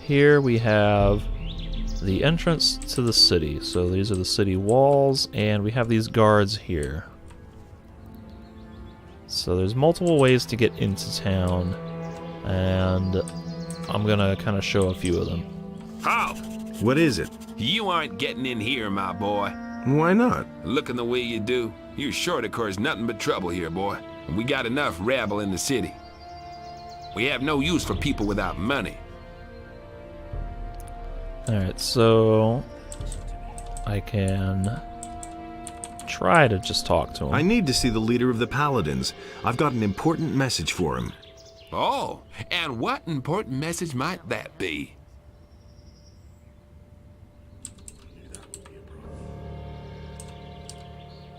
here we have the entrance to the city. So these are the city walls, and we have these guards here. So there's multiple ways to get into town, and I'm gonna kind of show a few of them. Halt! What is it? You aren't getting in here, my boy. Why not? Looking the way you do, you're sure to cause nothing but trouble here, boy. We got enough rabble in the city. We have no use for people without money. Alright, so I can try to just talk to him. I need to see the leader of the Paladins. I've got an important message for him. Oh, and what important message might that be?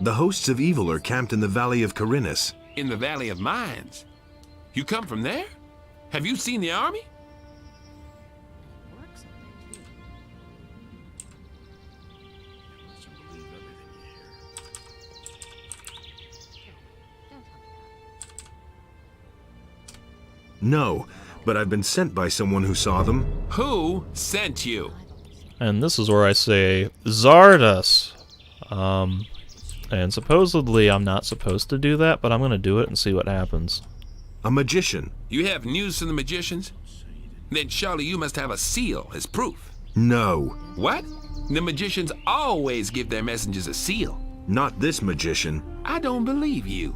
The hosts of evil are camped in the Valley of Carinus. In the Valley of Mines. You come from there? Have you seen the army? No, but I've been sent by someone who saw them. Who sent you? And this is where I say, Zardas! And supposedly I'm not supposed to do that, but I'm gonna do it and see what happens. A magician. You have news from the magicians? Then surely you must have a seal as proof. No. What? The magicians always give their messengers a seal. Not this magician. I don't believe you.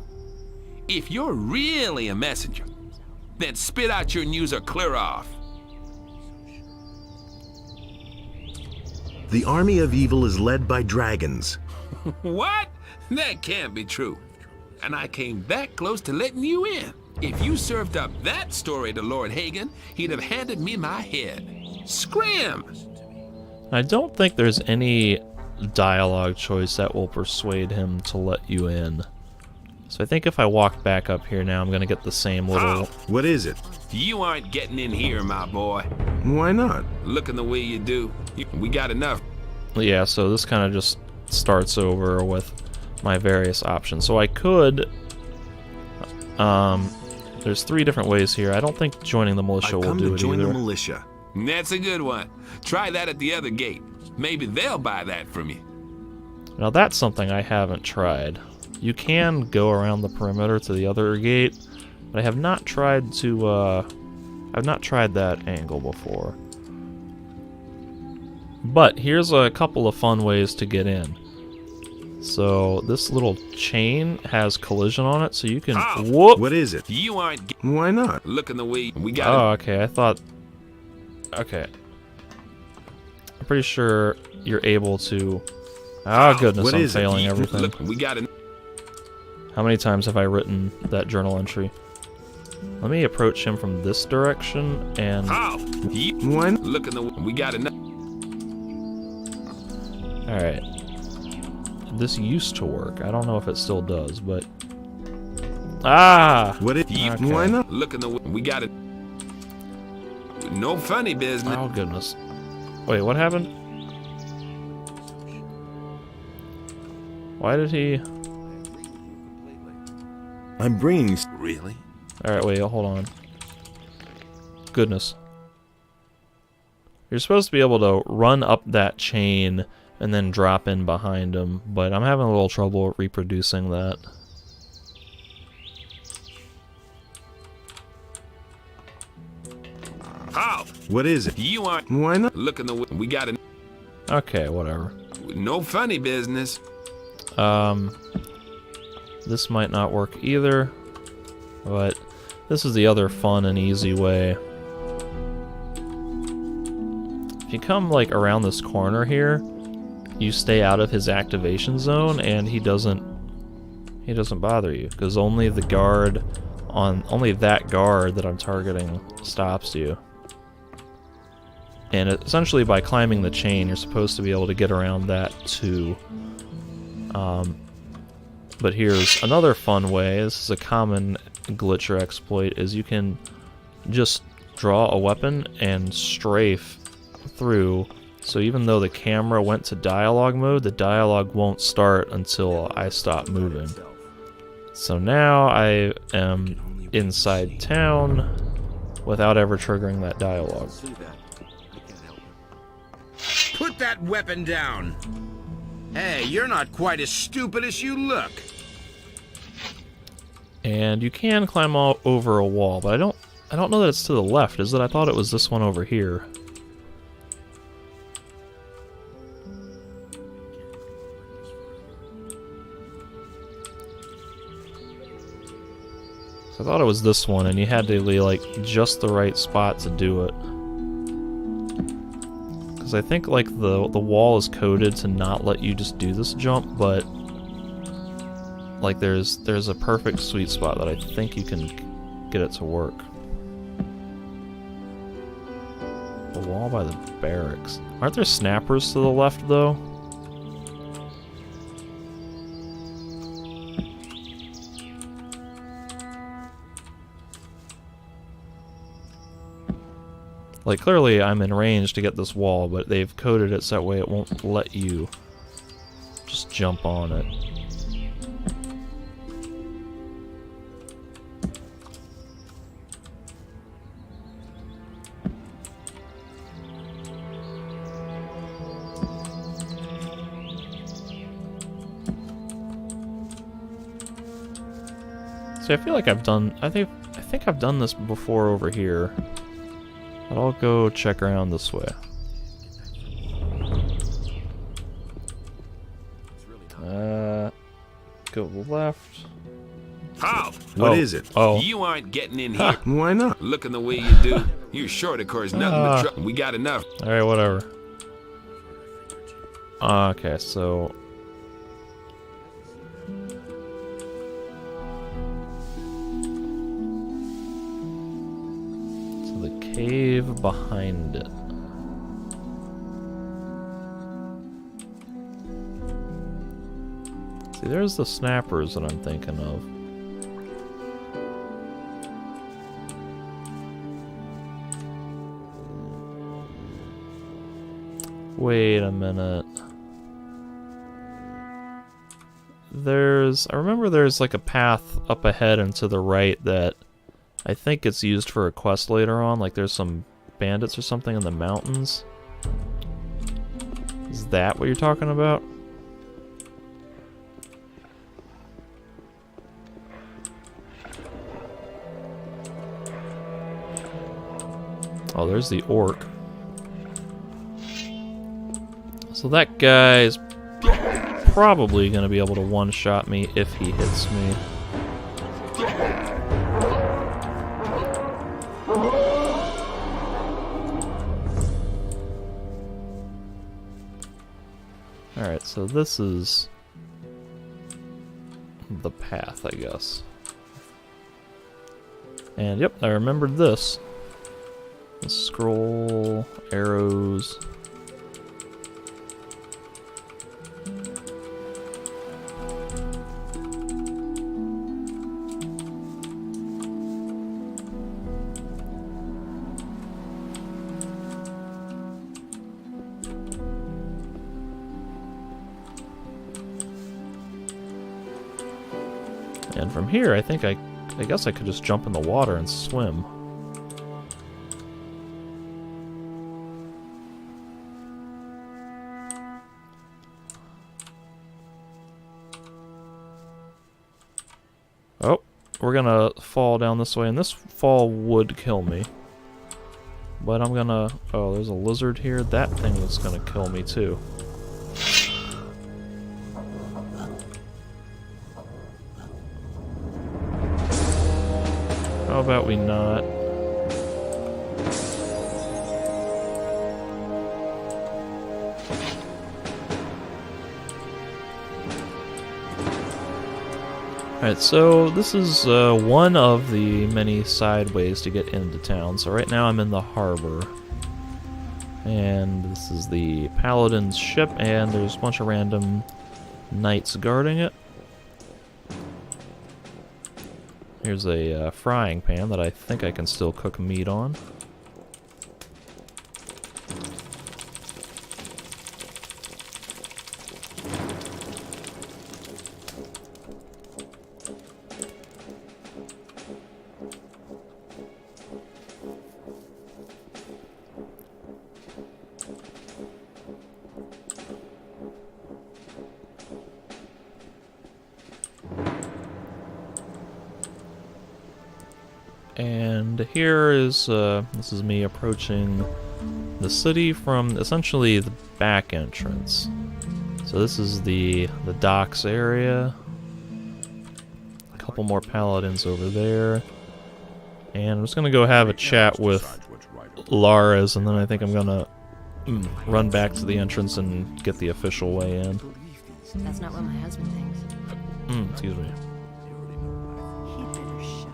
If you're really a messenger, then spit out your news or clear off. The army of evil is led by dragons. What? That can't be true. And I came that close to letting you in. If you served up that story to Lord Hagen, he'd have handed me my head. Scram! I don't think there's any dialogue choice that will persuade him to let you in. So I think if I walk back up here now, I'm gonna get the same little... What is it? You aren't getting in here, my boy. Why not? Looking the way you do, we got enough. Yeah, so this kind of just starts over with my various options. So I could... there's 3 different ways here. I don't think joining the militia will do it either. I've come to join the militia. That's a good one. Try that at the other gate. Maybe they'll buy that from you. Now that's something I haven't tried. You can go around the perimeter to the other gate, but I have not tried to, I've not tried that angle before. But here's a couple of fun ways to get in. So this little chain has collision on it, so you can... Whoop! What is it? You aren't... Why not? Looking the way we got. Oh, okay, I thought... Okay. I'm pretty sure you're able to... Oh, goodness, what I'm is it? failing everything. Look, we got it. How many times have I written that journal entry? Let me approach him from this direction, and... One. Looking the way we got it. Alright. This used to work. I don't know if it still does, but... Ah! What it? Okay. Why not? Looking the way we got it. No funny business. Oh, goodness. Wait, what happened? Why did he... I'm bringing... Really? Alright, wait, hold on. Goodness. You're supposed to be able to run up that chain and then drop in behind him, but I'm having a little trouble reproducing that. How? What is it? You aren't... Why not? Looking the way we got it. Okay, whatever. No funny business. This might not work either, but this is the other fun and easy way. If you come like around this corner here, you stay out of his activation zone, and he doesn't bother you, because only that guard that I'm targeting stops you. And essentially by climbing the chain, you're supposed to be able to get around that too. But here's another fun way. This is a common glitch or exploit, is you can just draw a weapon and strafe through. So even though the camera went to dialogue mode, the dialogue won't start until I stop moving. So now I am inside town without ever triggering that dialogue. that weapon down. Hey, you're not quite as stupid as you look. And you can climb all over a wall, but I don't know that it's to the left, is it? I thought it was this one over here. So I thought it was this one, and you had to be like just the right spot to do it. Because I think like the wall is coded to not let you just do this jump, but like there's a perfect sweet spot that I think you can get it to work. The wall by the barracks. Aren't there snappers to the left though? Like, clearly I'm in range to get this wall, but they've coded it so that way it won't let you just jump on it. See, I feel like I've done... I think I've done this before over here. But I'll go check around this way. Go left. Halt! What is it? Oh. You aren't getting in here. Why not? Looking the way you do, you're sure to cause nothing but trouble. We got enough. Alright, whatever. Okay, so... the cave behind it. See, there's the snappers that I'm thinking of. Wait a minute. I remember there's like a path up ahead and to the right that I think it's used for a quest later on, like there's some bandits or something in the mountains. Is that what you're talking about? Oh, there's the orc. So that guy's probably going to be able to one-shot me if he hits me. Alright, so this is the path, I guess. And yep, I remembered this. The scroll, arrows. And from here, I think I guess I could just jump in the water and swim. Oh, we're gonna fall down this way, and this fall would kill me. But I'm gonna... Oh, there's a lizard here. That thing was gonna kill me too. How about we not? Alright, so this is one of the many side ways to get into town. So right now I'm in the harbor. And this is the Paladin's ship, and there's a bunch of random knights guarding it. Here's a frying pan that I think I can still cook meat on. And here is, this is me approaching the city from essentially the back entrance. So this is the docks area. A couple more paladins over there. And I'm just gonna go have a chat with Lars, and then I think I'm gonna run back to the entrance and get the official way in. That's not what my husband thinks. Excuse me. He'd better shut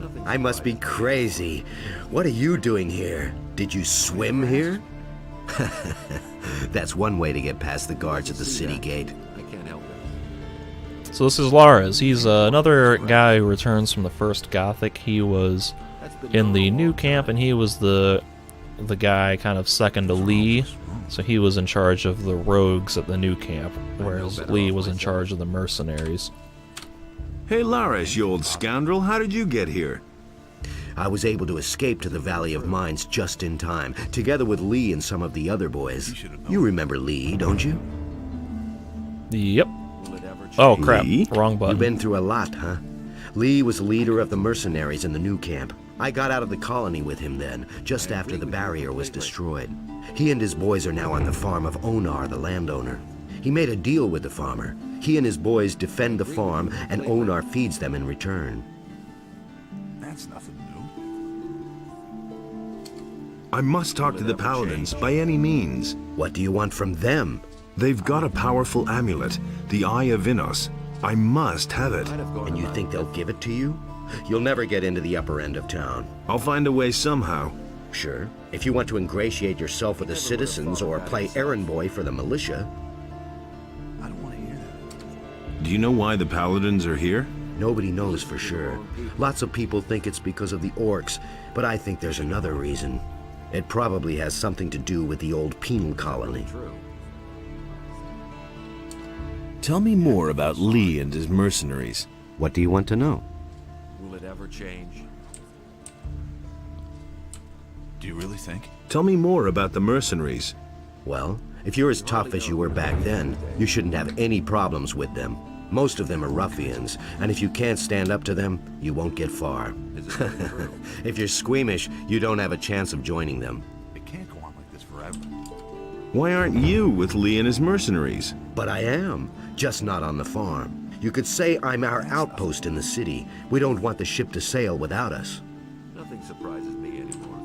up. I must be crazy. What are you doing here? Did you swim here? That's one way to get past the guards at the city gate. I can't help it. So this is Lars. He's another guy who returns from the first Gothic. He was in the new camp, and he was the guy kind of second to Lee. So he was in charge of the rogues at the new camp, whereas Lee was in charge of the mercenaries. Hey, Laris, you old scoundrel, how did you get here? I was able to escape to the Valley of Mines just in time, together with Lee and some of the other boys. You remember Lee, don't you? Yep. Oh, crap. Lee? Wrong You've button. been through a lot, huh? Lee was leader of the mercenaries in the new camp. I got out of the colony with him then, just after the barrier was destroyed. He and his boys are now on the farm of Onar, the landowner. He made a deal with the farmer. He and his boys defend the farm, and Onar feeds them in return. That's nothing new. I must talk to the paladins by any means. What do you want from them? They've got a powerful amulet, the Eye of Innos. I must have it. And you think they'll give it to you? You'll never get into the upper end of town. I'll find a way somehow. Sure, if you want to ingratiate yourself with the citizens or play errand boy for the militia. I don't want to hear that. Do you know why the paladins are here? Nobody knows for sure. Lots of people think it's because of the orcs, but I think there's another reason. It probably has something to do with the old penal colony. Tell me more about Lee and his mercenaries. What do you want to know? Will it ever change? Do you really think? Tell me more about the mercenaries. Well, if you're as tough as you were back then, you shouldn't have any problems with them. Most of them are ruffians, and if you can't stand up to them, you won't get far. If you're squeamish, you don't have a chance of joining them. It can't go on like this forever. Why aren't you with Lee and his mercenaries? But I am, just not on the farm. You could say I'm our outpost in the city. We don't want the ship to sail without us. Nothing surprises me anymore.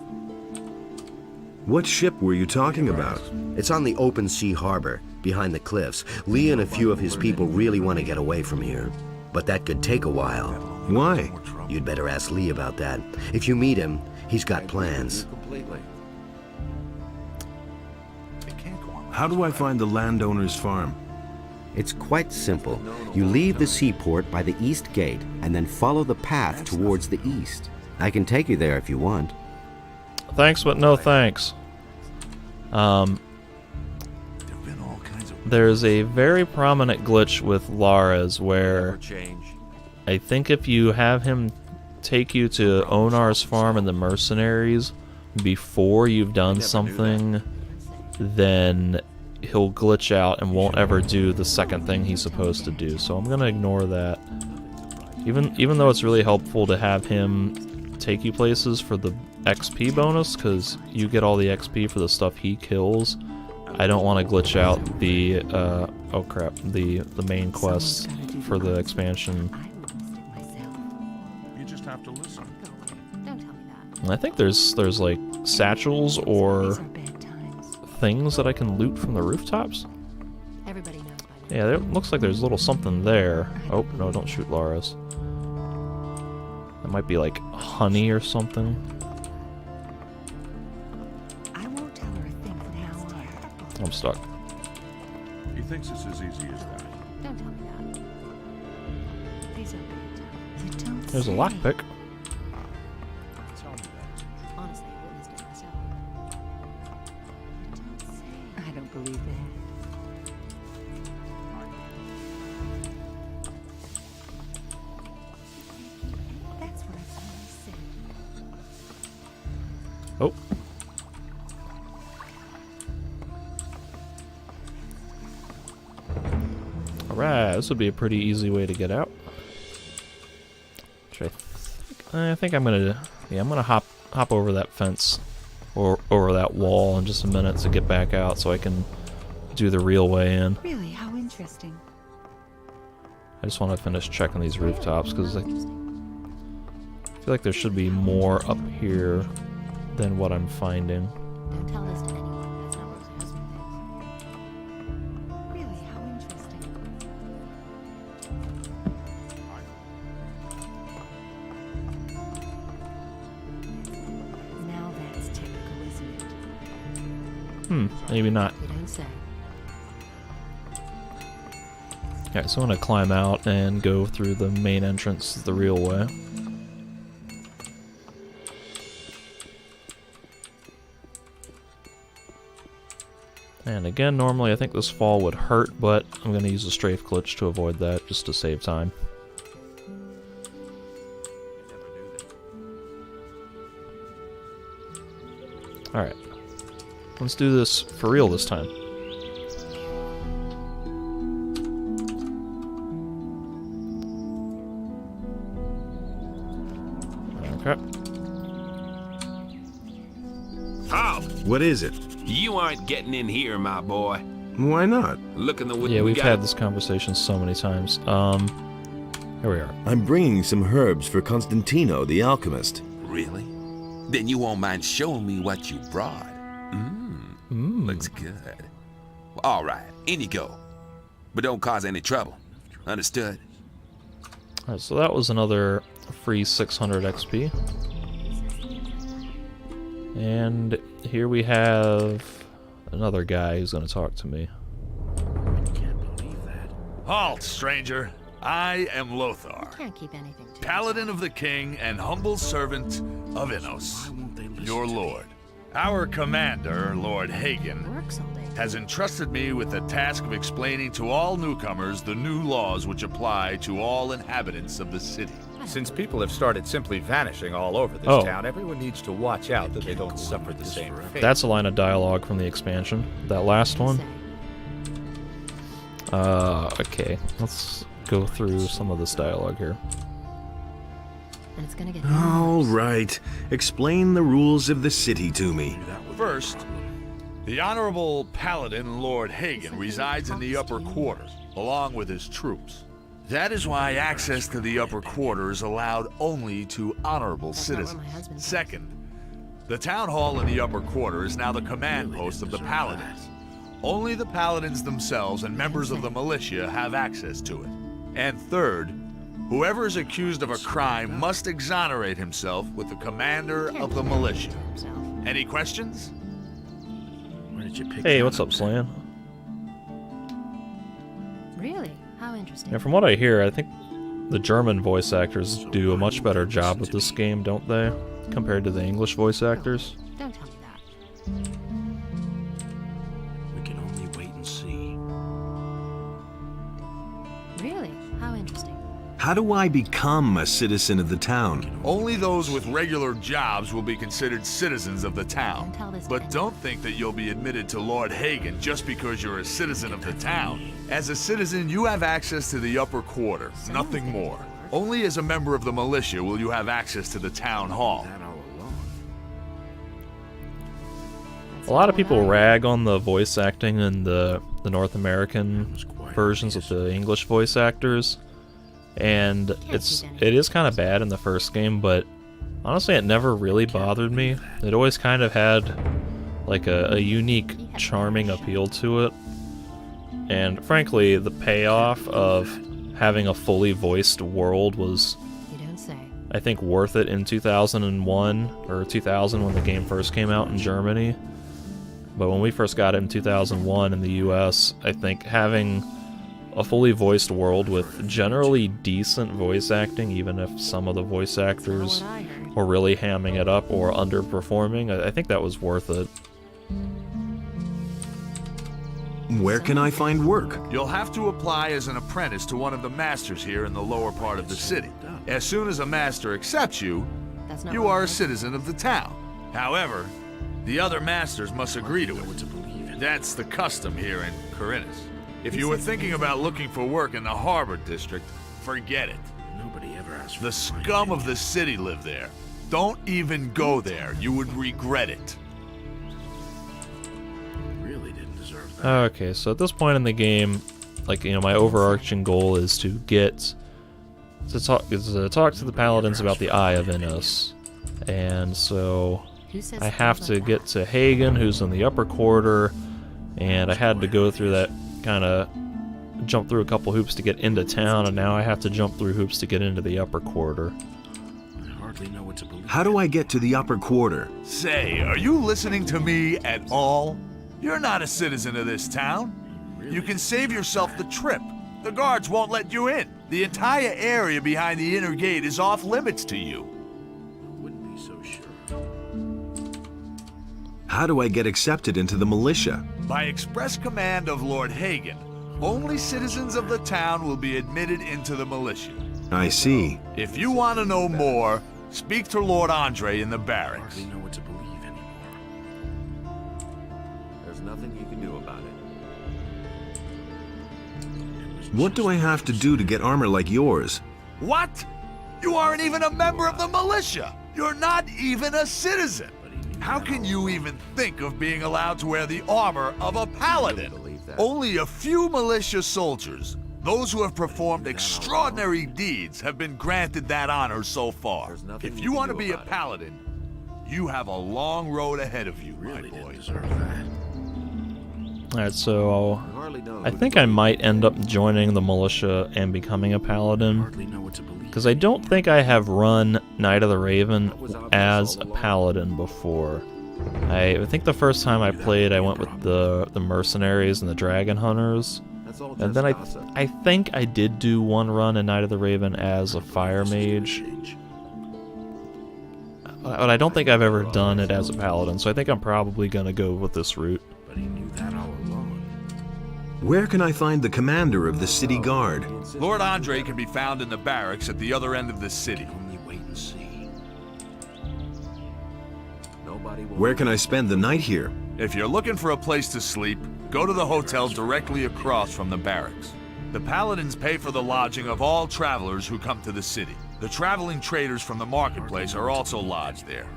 What ship were you talking about? It's on the open sea harbor, behind the cliffs. Lee and a few of his people really want to get away from here. But that could take a while. Why? You'd better ask Lee about that. If you meet him, he's got plans. Completely. It can't go on like How do I find the landowner's farm? It's quite simple. You leave the seaport by the east gate and then follow the path towards the east. I can take you there if you want. Thanks, but no thanks. there've been all kinds of There's a very prominent glitch with Lara's where Never change. I think if you have him take you to Onar's farm and the mercenaries before you've done something, then he'll glitch out and won't ever do the second thing he's supposed to do. So I'm gonna ignore that. Even though it's really helpful to have him take you places for the XP bonus, because you get all the XP for the stuff he kills, I don't want to glitch out the oh crap, the main quests for the expansion. I witnessed it myself. You just have to listen. Go away. Don't tell me that. And I think there's like satchels These or are bad times. things that I can loot from the rooftops. Everybody knows by now. Yeah, there looks like there's a little something there. Oh, no, don't shoot Lara's. That might be like honey or something. I won't tell her a thing from now on. I'm stuck. He thinks it's as easy as that. Don't tell me that. These are bad times. You don't There's a say. lockpick. Tell me that. Honestly, I witnessed it myself. You don't say. I don't believe that. That's what I said. Oh. Alright, this would be a pretty easy way to get out. Which I think I think I'm gonna, yeah, I'm gonna hop over that fence or over that wall in just a minute to get back out so I can do the real way in. Really, how interesting. I just want to finish checking these rooftops because I feel like there should be more up here than what I'm finding. Don't tell this to anyone. That's not what my husband thinks. Really, how interesting. Now that's typical, isn't it? Maybe not. You don't say. Alright, so I'm gonna climb out and go through the main entrance the real way. And again, normally I think this fall would hurt, but I'm going to use a strafe glitch to avoid that, just to save time. Alright. Let's do this for real this time. Okay. Halt! What is it? You aren't getting in here, my boy. Why not? Look in the Yeah, we we've got had this conversation so many times. Here we are. I'm bringing some herbs for Constantino, the alchemist. Really? Then you won't mind showing me what you brought. Looks good. All right, in you go. But don't cause any trouble. Understood? Alright, so that was another free 600 XP. And here we have another guy who's going to talk to me. Halt, stranger. I am Lothar, Can't keep anything to paladin of the king and humble servant of Innos, your lord. Our commander, Lord Hagen, works all day. has entrusted me with the task of explaining to all newcomers the new laws which apply to all inhabitants of the city. Since people have started simply vanishing all over this Oh. town, everyone needs to watch out that they don't suffer the same fate. That's a line of dialogue from the expansion. That last one. Okay. Let's go through some of this dialogue here. And it's gonna get All right. Explain the rules of the city to me. First, the Honorable Paladin Lord Hagen resides in the upper quarters, along with his troops. That is why access to the upper quarter is allowed only to honorable That's not what citizens. my husband thinks. Second, the town hall in the upper quarter is now the command post of the paladins. Only the paladins themselves and members of the militia have access to it. And third, whoever is accused of a crime must exonerate himself with the commander of the militia. Any questions? Where did you pick Hey, that what's up, Slan? Really? How interesting. Yeah, from what I hear, I think the German voice actors do a much better job with this game, don't they? Compared to the English voice actors. Don't tell me that. We can only wait and see. Really? How interesting. How do I become a citizen of the town? Only those with regular jobs will be considered citizens of the town. Don't tell this to But anyone. don't think that you'll be admitted to Lord Hagen just because you're a citizen of the town. As a citizen, you have access to the upper quarter, nothing more. Only as a member of the militia will you have access to the town hall. That all along. That's A lot of not people what I- rag on the voice acting in the North American versions of the English voice actors, and it is kind of bad in the first game, but honestly it never really bothered me. It always kind of had like a unique, charming appeal to it, and frankly the payoff of having a fully voiced world was, You don't say. I think, worth it in 2001 or 2000 when the game first came out in Germany. But when we first got it in 2001 in the US, I think having a fully voiced world with generally decent voice acting, even if some of the voice actors Not what I heard. were really hamming it up or underperforming, I think that was worth it. Where can I find work? You'll have to apply as an apprentice to one of the masters here in the lower part of the city. As soon as a master accepts you, That's not you what are I a citizen of the town. However, the other masters must agree to it. That's the custom here in Corinthus. If you were thinking about looking for work in the Harbor District, forget it. Nobody ever The scum of the city live there. Don't even go there. You would regret it. Really didn't deserve that. Okay, so at this point in the game, like, you know, my overarching goal is to talk to the paladins about the Eye of Innos. And so I have to get to Hagen, who's in the upper quarter, and I had to go through that kind of jump through a couple hoops to get into town, and now I have to jump through hoops to get into the upper quarter. I hardly know what to believe. How do I get to the upper quarter? Say, are you listening to me at all? You're not a citizen of this town. You can save yourself the trip. The guards won't let you in. The entire area behind the inner gate is off limits to you. Wouldn't be so sure. How do I get accepted into the militia? By express command of Lord Hagen, only citizens of the town will be admitted into the militia. I see. If you want to know more, speak to Lord Andre in the barracks. Hardly know what to believe anymore. There's nothing you can do about it. What do I have to do to get armor like yours? What? You aren't even a member of the militia! You're not even a citizen! How can you even think of being allowed to wear the armor of a paladin? Only a few militia soldiers, those who have performed extraordinary deeds, have been granted that honor so far. If you want to be a paladin, you have a long road ahead of you, my boy. Alright, so I think I might end up joining the militia and becoming a paladin, because I don't think I have run Knight of the Raven as a paladin before. I think the first time I played, I went with the mercenaries and the dragon hunters, and then I think I did do one run in Knight of the Raven as a fire mage, but I don't think I've ever done it as a paladin, so I think I'm probably going to go with this route. But he knew that all along. Where can I find the commander of the city guard? Lord Andre can be found in the barracks at the other end of the city. Only wait and see. Nobody will. Where can I spend the night here? If you're looking for a place to sleep, go to the hotel directly across from the barracks. The paladins pay for the lodging of all travelers who come to the city. The traveling traders from the marketplace are also lodged there.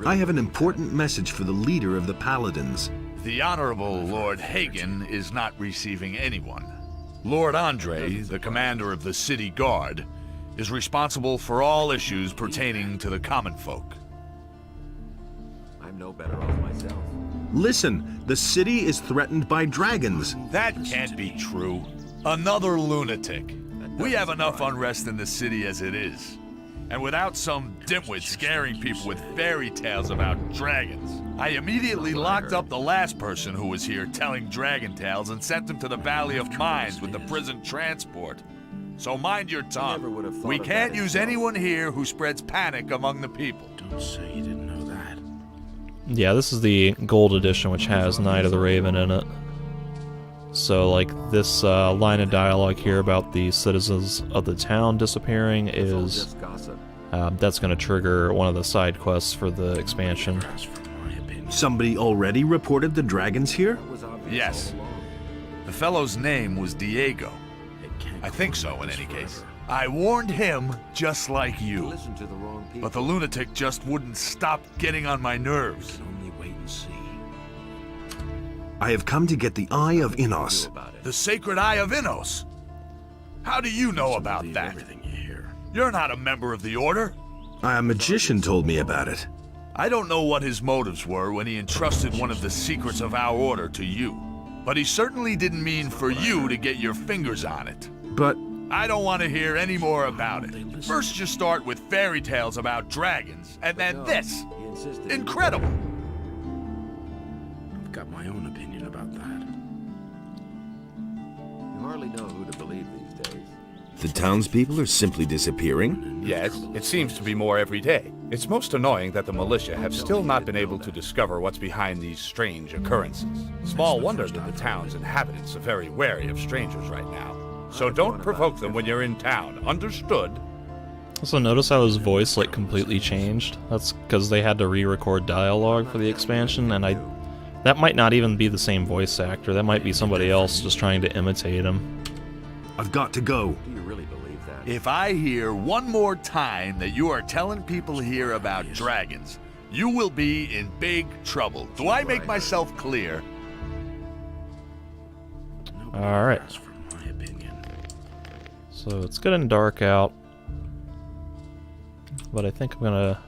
I have an important message for the leader of the paladins. The Honorable Lord Hagen is not receiving anyone. Lord Andre, the commander of the city guard, is responsible for all issues pertaining to the common folk. I'm no better off myself. Listen, the city is threatened by dragons. That can't be true. Another lunatic. We have enough unrest in the city as it is. And without some dimwit scaring people with fairy tales about dragons, I immediately locked up the last person who was here telling dragon tales and sent him to the Valley of Mines with the prison transport. So mind your tongue. We can't use anyone here who spreads panic among the people. Don't say you didn't know that. Yeah, this is the gold edition, which has Knight of the Raven in it. So, like, this line of dialogue here about the citizens of the town disappearing is... that's going to trigger one of the side quests for the expansion. Somebody already reported the dragons here? Yes. The fellow's name was Diego. I think so, in any case. I warned him just like you. But the lunatic just wouldn't stop getting on my nerves. Only wait and see. I have come to get the Eye of Innos. The Sacred Eye of Innos? How do you know about that? You're not a member of the Order. A magician told me about it. I don't know what his motives were when he entrusted one of the secrets of our Order to you. But he certainly didn't mean for you to get your fingers on it. But... I don't want to hear any more about it. First you start with fairy tales about dragons, and then this. Incredible. I've got my own opinion about that. You hardly know who to believe these days. The townspeople are simply disappearing? Yes, it seems to be more every day. It's most annoying that the militia have still not been able to discover what's behind these strange occurrences. Small wonder that the town's inhabitants are very wary of strangers right now. So don't provoke them when you're in town, understood? Also, notice how his voice, like, completely changed. That's because they had to re-record dialogue for the expansion, and that might not even be the same voice actor. That might be somebody else just trying to imitate him. I've got to go. Do you really believe that? If I hear one more time that you are telling people here about dragons, you will be in big trouble. Do I make myself clear? Alright. So it's getting dark out. But I think I'm gonna...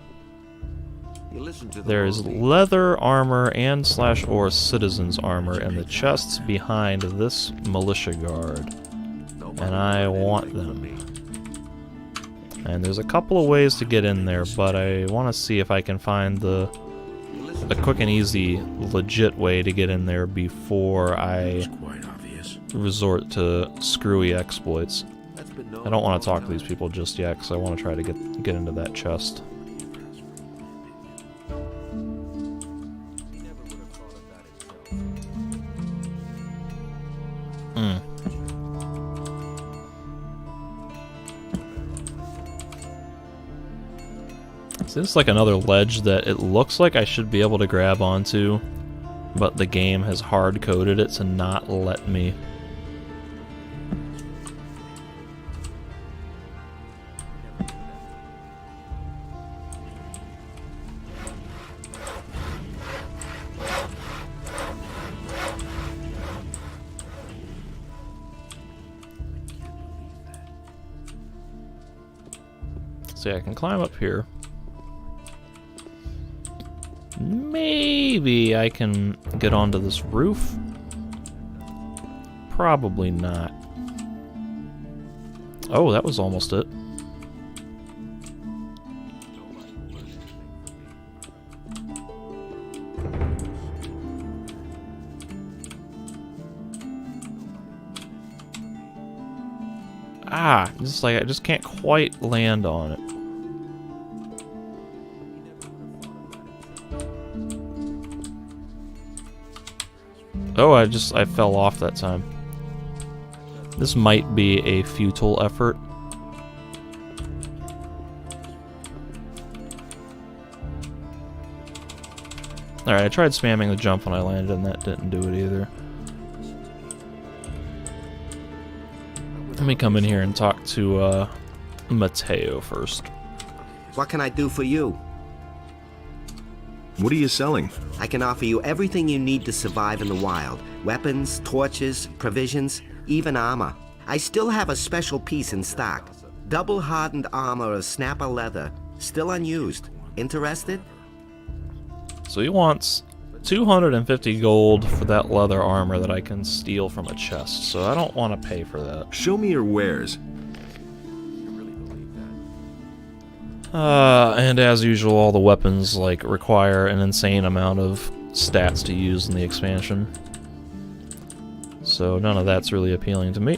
There's leather armor and /or citizen's armor in the chests behind this militia guard. And I want them. And there's a couple of ways to get in there, but I want to see if I can find a quick and easy, legit way to get in there before I resort to screwy exploits. I don't want to talk to these people just yet, because I want to try to get into that chest. So this is like another ledge that it looks like I should be able to grab onto, but the game has hard-coded it to not let me. See, I can climb up here. Maybe I can get onto this roof. Probably not. Oh, that was almost it. Ah, just like I just can't quite land on it. Oh, I fell off that time. This might be a futile effort. Alright, I tried spamming the jump when I landed and that didn't do it either. Let me come in here and talk to Mateo first. What can I do for you? What are you selling? I can offer you everything you need to survive in the wild. Weapons, torches, provisions, even armor. I still have a special piece in stock. Double hardened armor of snapper leather. Still unused. Interested? So he wants 250 gold for that leather armor that I can steal from a chest. So I don't want to pay for that. Show me your wares. And as usual, all the weapons require an insane amount of stats to use in the expansion. So none of that's really appealing to me.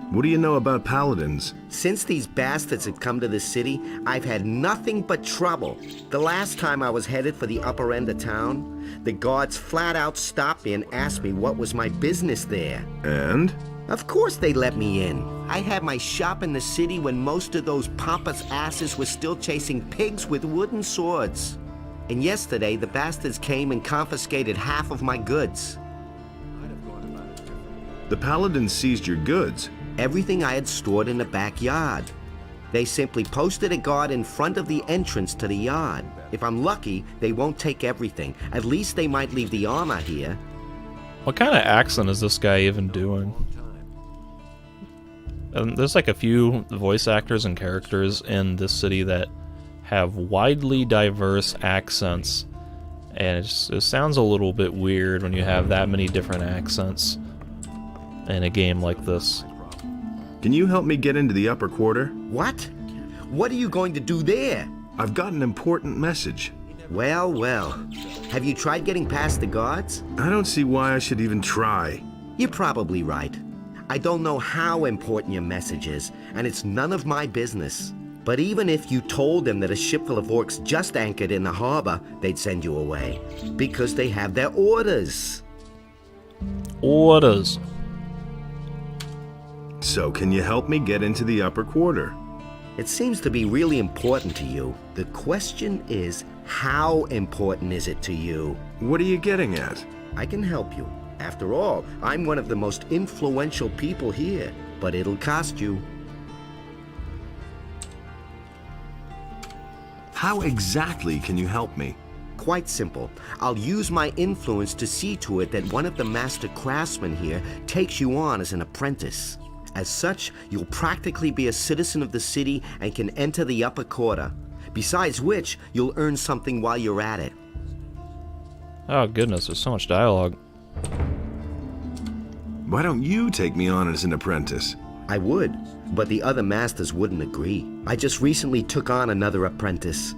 What do you know about paladins? Since these bastards have come to this city, I've had nothing but trouble. The last time I was headed for the upper end of town, the guards flat out stopped me and asked me what was my business there. And? Of course they let me in. I had my shop in the city when most of those pompous asses were still chasing pigs with wooden swords. And yesterday, the bastards came and confiscated half of my goods. The paladins seized your goods. Everything I had stored in the backyard. They simply posted a guard in front of the entrance to the yard. If I'm lucky, they won't take everything. At least they might leave the armor here. What kind of accent is this guy even doing? There's a few voice actors and characters in this city that have widely diverse accents, and it sounds a little bit weird when you have that many different accents in a game like this. Can you help me get into the upper quarter? What? What are you going to do there? I've got an important message. Well, well. Have you tried getting past the guards? I don't see why I should even try. You're probably right. I don't know how important your message is, and it's none of my business. But even if you told them that a ship full of orcs just anchored in the harbor, they'd send you away. Because they have their orders. Orders. So can you help me get into the upper quarter? It seems to be really important to you. The question is, how important is it to you? What are you getting at? I can help you. After all, I'm one of the most influential people here. But it'll cost you. How exactly can you help me? Quite simple. I'll use my influence to see to it that one of the master craftsmen here takes you on as an apprentice. As such, you'll practically be a citizen of the city and can enter the upper quarter. Besides which, you'll earn something while you're at it. Oh goodness, there's so much dialogue. Why don't you take me on as an apprentice? I would, but the other masters wouldn't agree. I just recently took on another apprentice.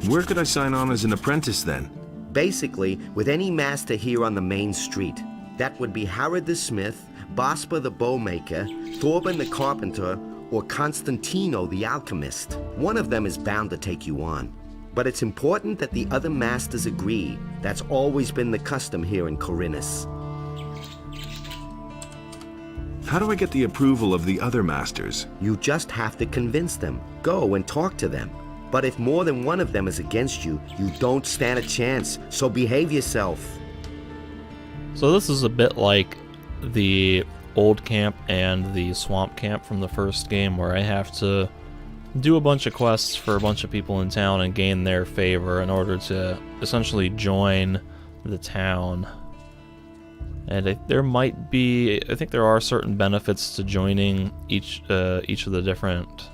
Where could I sign on as an apprentice then? Basically, with any master here on the main street. That would be Harrod the Smith, Bosper the Bowmaker, Thorben the Carpenter, or Constantino the Alchemist. One of them is bound to take you on. But it's important that the other masters agree. That's always been the custom here in Corinus. How do I get the approval of the other masters? You just have to convince them. Go and talk to them. But if more than one of them is against you, you don't stand a chance, so behave yourself. So this is a bit like the old camp and the swamp camp from the first game, where I have to do a bunch of quests for a bunch of people in town and gain their favor in order to essentially join the town. And there might be, I think there are certain benefits to joining each of the different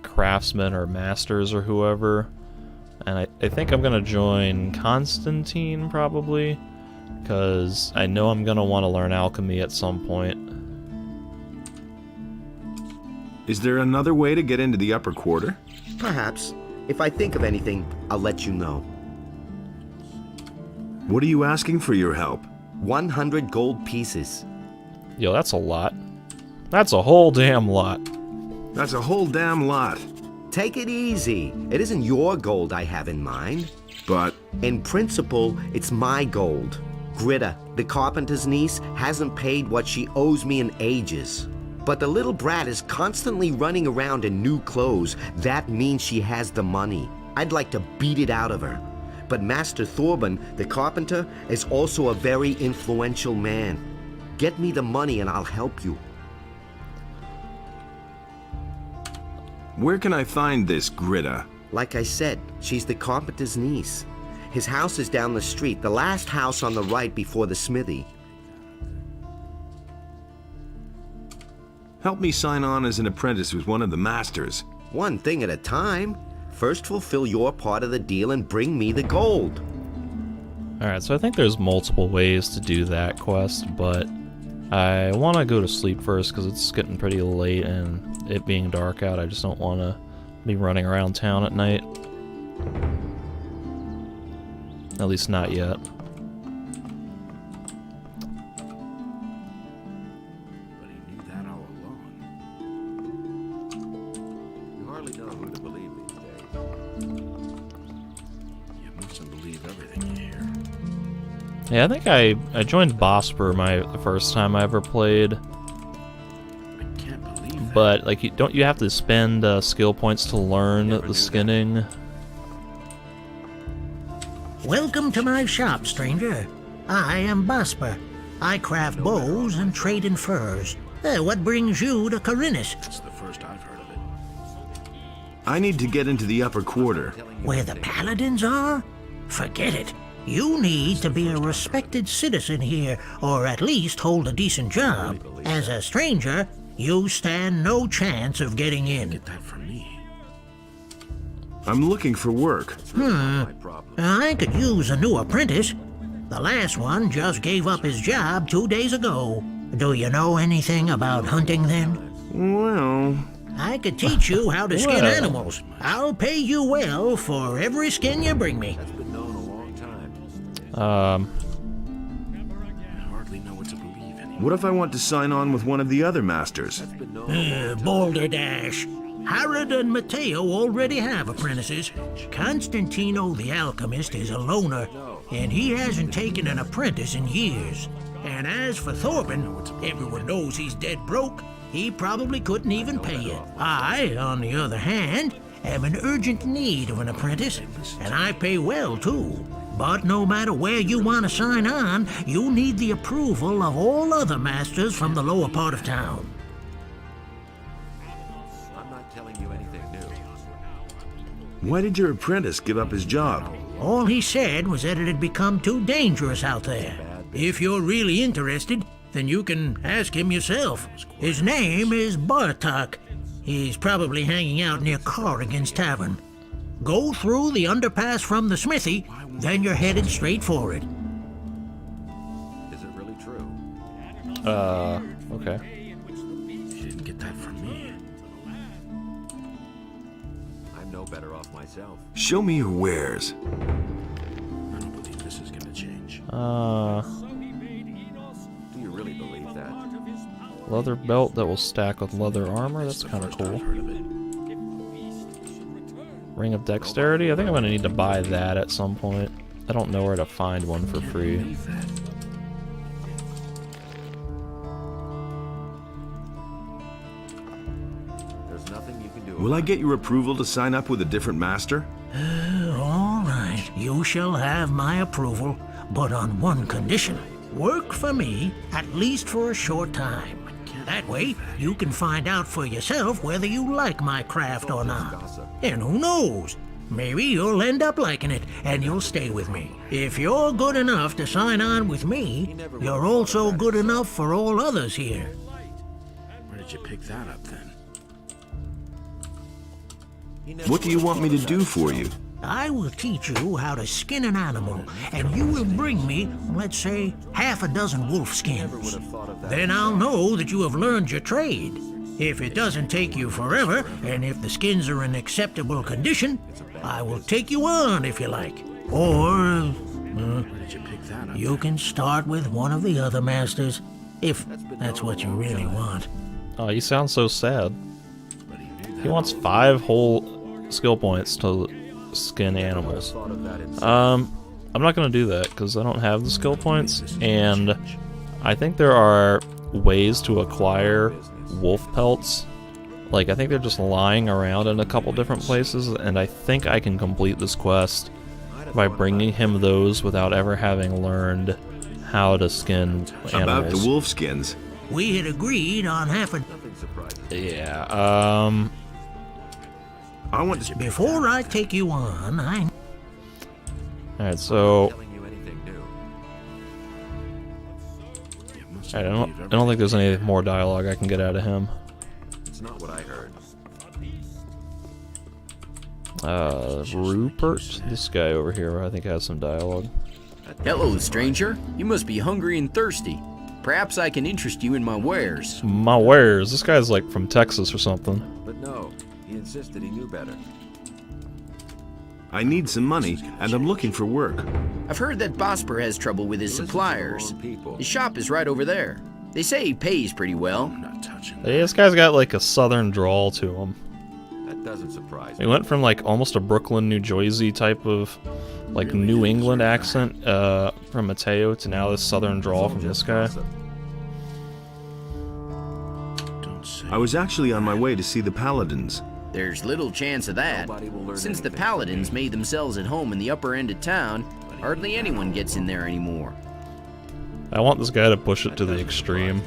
craftsmen or masters or whoever. And I think I'm gonna join Constantine probably, because I know I'm gonna want to learn alchemy at some point. Is there another way to get into the upper quarter? Perhaps. If I think of anything, I'll let you know. What are you asking for your help? 100 gold pieces. Yo, that's a lot. That's a whole damn lot. That's a whole damn lot. Take it easy. It isn't your gold I have in mind. But In principle, it's my gold. Gritta, the carpenter's niece, hasn't paid what she owes me in ages. But the little brat is constantly running around in new clothes. That means she has the money. I'd like to beat it out of her. But Master Thorben, the carpenter, is also a very influential man. Get me the money and I'll help you. where can I find this Gritta? Like I said, she's the carpenter's niece. His house is down the street, the last house on the right before the smithy. Help me sign on as an apprentice with one of the masters. One thing at a time. First fulfill your part of the deal and bring me the gold. Alright, so I think there's multiple ways to do that quest, but I want to go to sleep first because it's getting pretty late and it being dark out, I just don't want to be running around town at night. At least not yet. But he knew that all along. You hardly know who to believe these days. You mustn't believe everything you hear. Yeah, I think I joined Bosper the first time I ever played. I can't believe that. But like, don't you have to spend skill points to learn the skinning? Welcome to my shop, stranger. I am Bosper. I craft bows and trade in furs. What brings you to Corinus? It's the first I've heard of it. I need to get into the upper quarter. Where the paladins are? Forget it. You need to be a respected citizen here, or at least hold a decent job. As a stranger, you stand no chance of getting in. Get that from me. I'm looking for work. I could use a new apprentice. The last one just gave up his job 2 days ago. Do you know anything about hunting then? Well, I could teach you how to skin Well. animals. I'll pay you well for every skin you bring me. That's been known a long time. Um, I hardly know what to believe anymore. what if I want to sign on with one of the other masters? That's been known a long time. Boulder Dash. Harrod and Matteo already have apprentices. Constantino the Alchemist is a loner, and he hasn't taken an apprentice in years. And as for Thorben, everyone knows he's dead broke. He probably couldn't even pay it. I, on the other hand, am in urgent need of an apprentice, and I pay well too. But no matter where you want to sign on, you need the approval of all other masters from the lower part of town. I'm not telling you anything new. Why did your apprentice give up his job? All he said was that it had become too dangerous out there. If you're really interested, then you can ask him yourself. His name is Bartok. He's probably hanging out near Corrigan's Tavern. Go through the underpass from the smithy, then you're headed straight for it. Is it really true? Okay. You didn't get that from me. I'm no better off myself. Show me your wares. I don't believe this is gonna change. Do you really believe that? Leather belt that will stack with leather armor. That's kind of cool. Ring of Dexterity. I think I'm going to need to buy that at some point. I don't know where to find one for free. There's nothing you can do. Will I get your approval to sign up with a different master? All right, you shall have my approval, but on one condition. Work for me, at least for a short time. That way, you can find out for yourself whether you like my craft or not. And who knows? Maybe you'll end up liking it, and you'll stay with me. If you're good enough to sign on with me, you're also good enough for all others here. Where did you pick that up, then? What do you want me to do for you? I will teach you how to skin an animal, and you will bring me, let's say, half a dozen wolf skins. Then I'll know that you have learned your trade. If it doesn't take you forever, and if the skins are in acceptable condition, I will take you on if you like. Or, Where did you pick that up? you can start with one of the other masters, if that's what you really want. Oh, you sound so sad. He wants 5 whole skill points to skin animals. I'm not gonna do that because I don't have the skill points, and I think there are ways to acquire wolf pelts. Like, I think they're just lying around in a couple different places, and I think I can complete this quest by bringing him those without ever having learned how to skin animals. About the wolf skins. We had agreed on half a... Yeah, I want to... Before I take you on, Alright, so... I don't think there's any more dialogue I can get out of him. It's not what I heard. Rupert? This guy over here, I think, has some dialogue. Hello, stranger. You must be hungry and thirsty. Perhaps I can interest you in my wares. My wares? This guy's like from Texas or something. But no, he insisted he knew better. I need some money, and I'm looking for work. I've heard that Bosper has trouble with his suppliers. His shop is right over there. They say he pays pretty well. Hey, this guy's got like a southern drawl to him. That doesn't surprise He me. went from like almost a Brooklyn, New Jersey type of like New England accent from Mateo to now this southern drawl from this guy. I was actually on my way to see the Paladins. There's little chance of that. Since the Paladins made themselves at home in the upper end of town, hardly anyone gets in there anymore. I want this guy to push it to the extreme.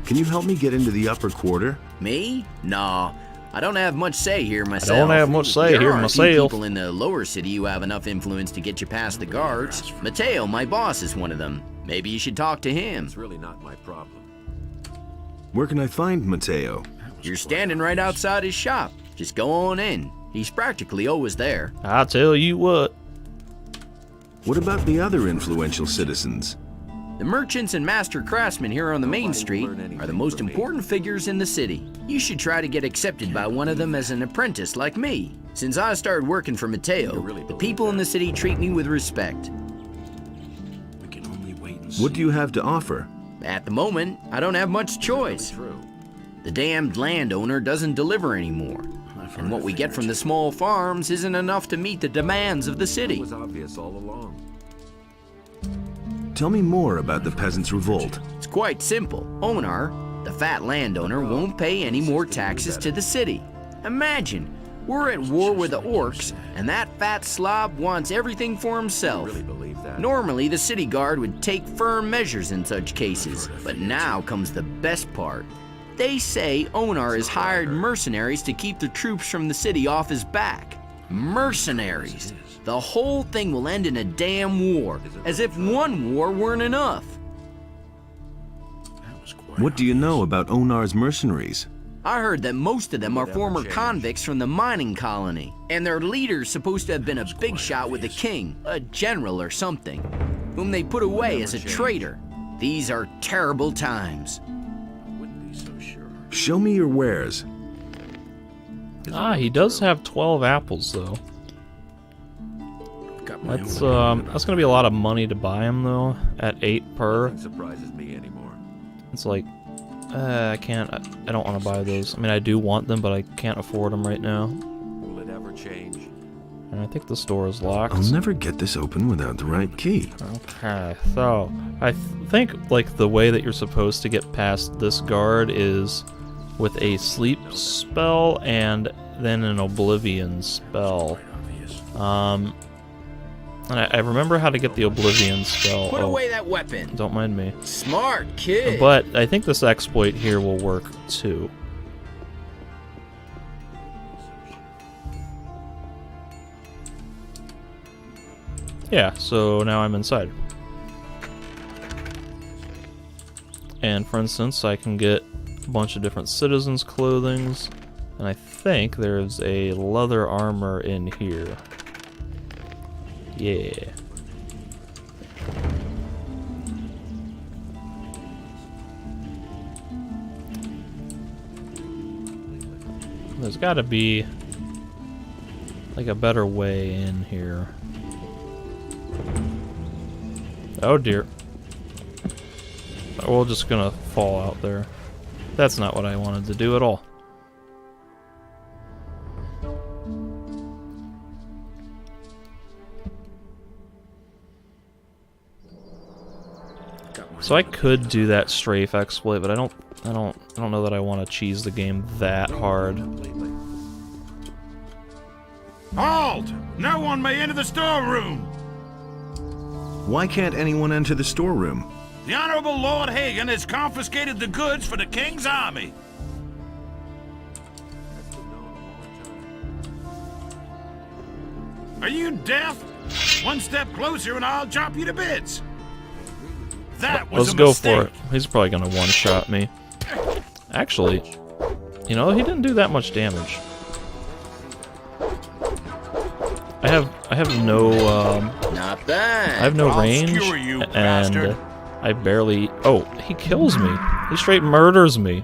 Can you help me get into the upper quarter? Me? Nah. I don't have much say here myself. I don't have much say there here are myself. A few people in the lower city who have enough influence to get you past the guards. Mateo, my boss, is one of them. Maybe you should talk to him. It's really not my problem. Where can I find Mateo? You're standing right outside his shop. Just go on in. He's practically always there. I tell you what. What about the other influential citizens? The merchants and master craftsmen here on the main street are the most important figures in the city. You should try to get accepted by one of them as an apprentice like me. Since I started working for Mateo, the people in the city treat me with respect. We can only wait and see. What do you have to offer? At the moment, I don't have much choice. The damned landowner doesn't deliver anymore. And what we get from the small farms isn't enough to meet the demands of the city. It was obvious all along. Tell me more about the Peasants' Revolt. It's quite simple. Onar, the fat landowner, won't pay any more taxes to the city. Imagine, we're at war with the orcs, and that fat slob wants everything for himself. Really believe that? Normally, the city guard would take firm measures in such cases, but now comes the best part. They say Onar has hired mercenaries to keep the troops from the city off his back. Mercenaries. The whole thing will end in a damn war, as if one war weren't enough. What do you know about Onar's mercenaries? I heard that most of them are former convicts from the mining colony, and their leader's supposed to have been a big shot with the king, a general or something, whom they put away as a traitor. These are terrible times. Show me your wares. Ah, he does have 12 apples, though. That's gonna be a lot of money to buy him, though, at 8 per. Nothing surprises me anymore. It's like, I don't want to buy those. I mean, I do want them, but I can't afford them right now. Will it ever change? And I think the store is locked. I'll never get this open without the right key. Okay, so I think like the way that you're supposed to get past this guard is with a sleep spell and then an oblivion spell. And I remember how to get the oblivion spell. Put away that weapon. Don't mind me. Smart kid. But I think this exploit here will work too. Yeah, so now I'm inside. And for instance, I can get a bunch of different citizens' clothings, and I think there's a leather armor in here. Yeah. There's gotta be like a better way in here. Oh dear. We're just gonna fall out there. That's not what I wanted to do at all. So I could do that strafe exploit, but I don't know that I want to cheese the game that hard. Halt! No one may enter the storeroom! Why can't anyone enter the storeroom? The Honorable Lord Hagen has confiscated the goods for the King's army. Are you deaf? One step closer and I'll chop you to bits. That was Let's a go mistake. for it. He's probably gonna one-shot me. Actually, you know, he didn't do that much damage. I have no Not bad. I have no I'll range, skewer you, and bastard. I barely. Oh, he kills me. He straight murders me.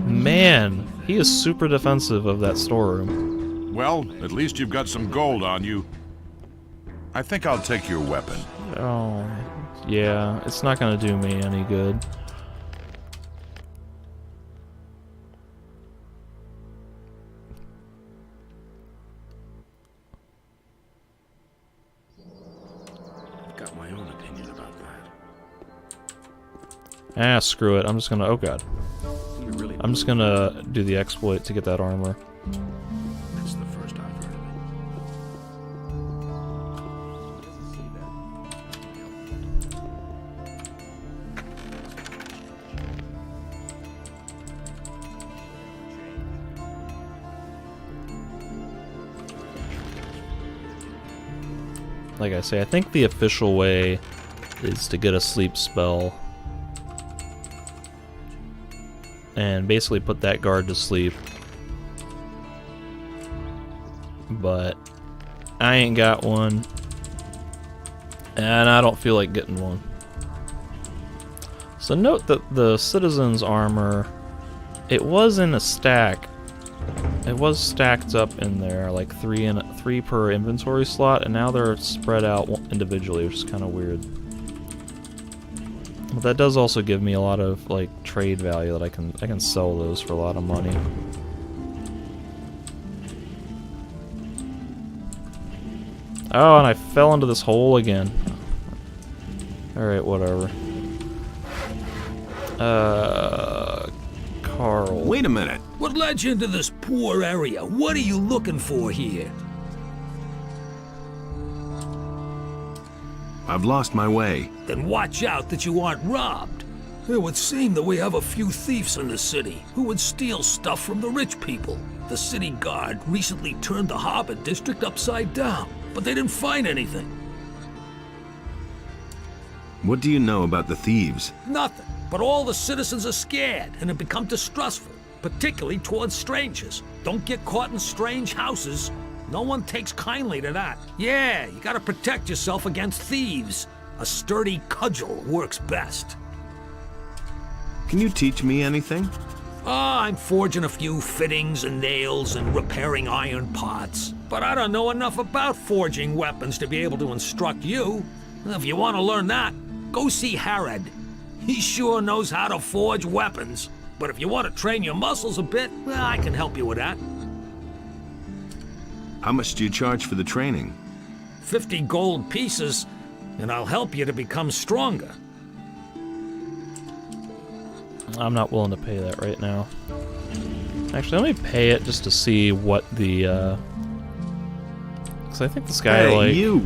Man, he is super defensive of that storeroom. Well, at least you've got some gold on you. I think I'll take your weapon. Oh, yeah, it's not gonna do me any good. Got my own opinion about that. Ah, screw it. I'm just gonna. Oh god. I'm just gonna do the exploit to get that armor. That's the first I've heard of it. Like I say, I think the official way is to get a sleep spell and basically put that guard to sleep. But I ain't got one, and I don't feel like getting one. So note that the citizen's armor, it was in a stack. It was stacked up in there, like three per inventory slot, and now they're spread out individually, which is kind of weird. But that does also give me a lot of like trade value that I can sell those for a lot of money. Oh, and I fell into this hole again. Alright, whatever. Carl. Wait a minute. What led you into this poor area? What are you looking for here? I've lost my way. Then watch out that you aren't robbed. It would seem that we have a few thieves in the city who would steal stuff from the rich people. The city guard recently turned the harbor district upside down, but they didn't find anything. What do you know about the thieves? Nothing. But all the citizens are scared and have become distrustful, particularly towards strangers. Don't get caught in strange houses. No one takes kindly to that. Yeah, you gotta protect yourself against thieves. A sturdy cudgel works best. Can you teach me anything? I'm forging a few fittings and nails and repairing iron parts. But I don't know enough about forging weapons to be able to instruct you. If you want to learn that, go see Harrod. He sure knows how to forge weapons. But if you want to train your muscles a bit, well, I can help you with that. How much do you charge for the training? 50 gold pieces, and I'll help you to become stronger. I'm not willing to pay that right now. Actually, let me pay it just to see what the, because I think this guy, hey, you!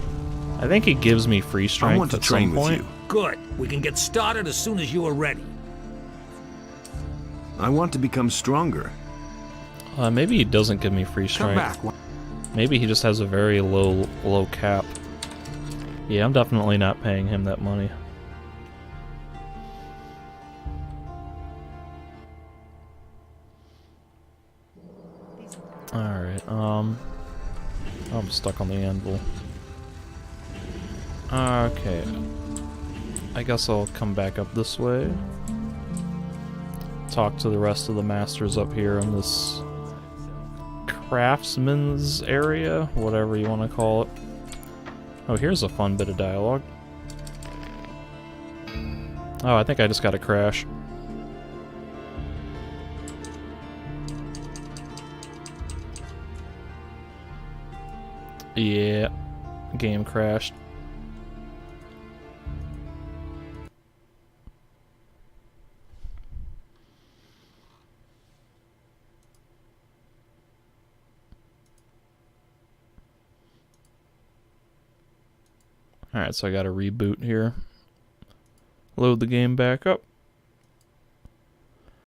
I think he gives me free strength I want to at train some with point. you. Good. We can get started as soon as you are ready. I want to become stronger. Maybe he doesn't give me free strength. Come back. Maybe he just has a very low cap. Yeah, I'm definitely not paying him that money. Alright, I'm stuck on the anvil. Okay. I guess I'll come back up this way. Talk to the rest of the masters up here in this craftsman's area, whatever you want to call it. Oh, here's a fun bit of dialogue. Oh, I think I just got a crash. Yeah, game crashed. Alright, so I gotta reboot here. Load the game back up.